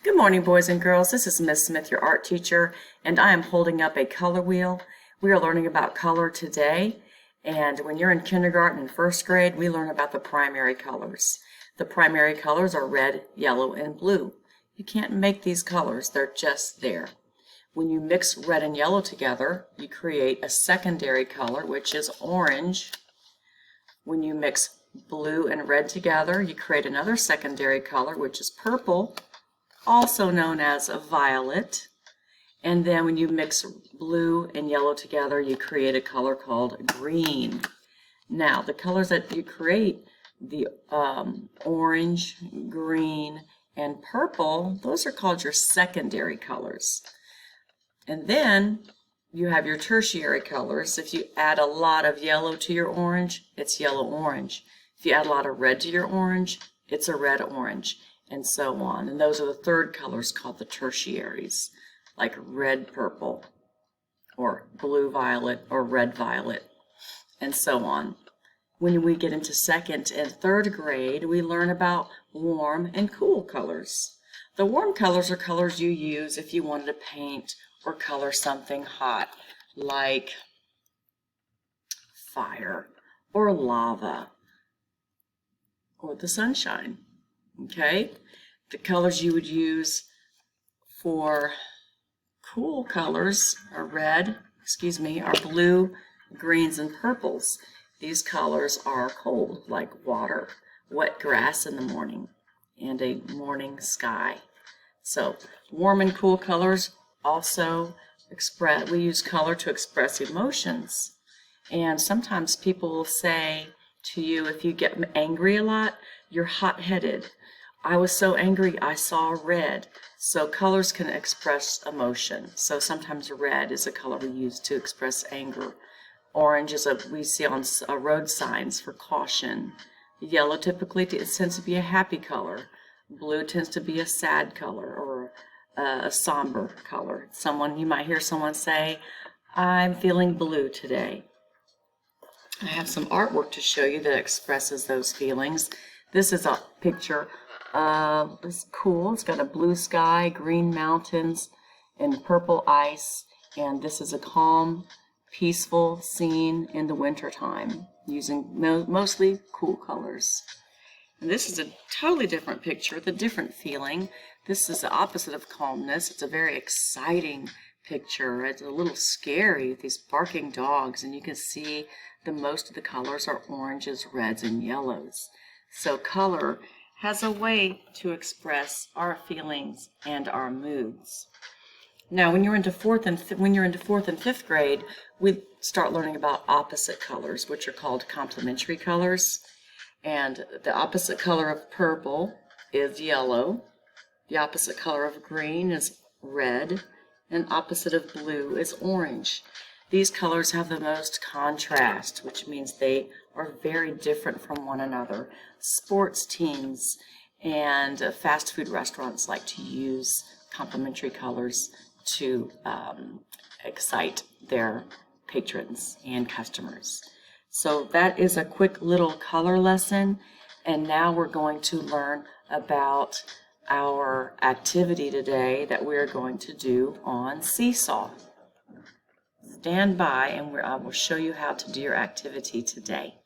Good morning, boys and girls. This is Miss Smith, your art teacher, and I am holding up a color wheel. We are learning about color today, and when you're in kindergarten and first grade, we learn about the primary colors. The primary colors are red, yellow, and blue. You can't make these colors, they're just there. When you mix red and yellow together, you create a secondary color, which is orange. When you mix blue and red together, you create another secondary color, which is purple, also known as a violet. And then when you mix blue and yellow together, you create a color called green. Now, the colors that you create, the orange, green, and purple, those are called your secondary colors. And then you have your tertiary colors. If you add a lot of yellow to your orange, it's yellow-orange. If you add a lot of red to your orange, it's a red-orange, and so on. And those are the third colors called the tertiaries, like red-purple, or blue-violet, or red-violet, and so on. When we get into second and third grade, we learn about warm and cool colors. The warm colors are colors you use if you wanted to paint or color something hot, like fire, or lava, or the sunshine. Okay? The colors you would use for cool colors are are blue, greens, and purples. These colors are cold, like water, wet grass in the morning, and a morning sky. So, warm and cool colors also we use color to express emotions. And sometimes people will say to you, if you get angry a lot, you're hot-headed. I was so angry, I saw red. So colors can express emotion. So sometimes red is a color we use to express anger. Orange is we see on road signs for caution. Yellow typically tends to be a happy color. Blue tends to be a sad color, or a somber color. You might hear someone say, I'm feeling blue today. I have some artwork to show you that expresses those feelings. This is a picture of, it's cool, it's got a blue sky, green mountains, and purple ice, and this is a calm, peaceful scene in the wintertime using mostly cool colors. And this is a totally different picture with a different feeling. This is the opposite of calmness. It's a very exciting picture. It's a little scary with these barking dogs, and you can see most of the colors are oranges, reds, and yellows. So color has a way to express our feelings and our moods. Now, when you're into fourth and fifth grade, we start learning about opposite colors, which are called complementary colors. And the opposite color of purple is yellow. The opposite color of green is red, and opposite of blue is orange. These colors have the most contrast, which means they are very different from one another. Sports teams and fast food restaurants like to use complementary colors to excite their patrons and customers. So that is a quick little color lesson, and now we're going to learn about our activity today that we're going to do on Seesaw. Stand by and I will show you how to do your activity today.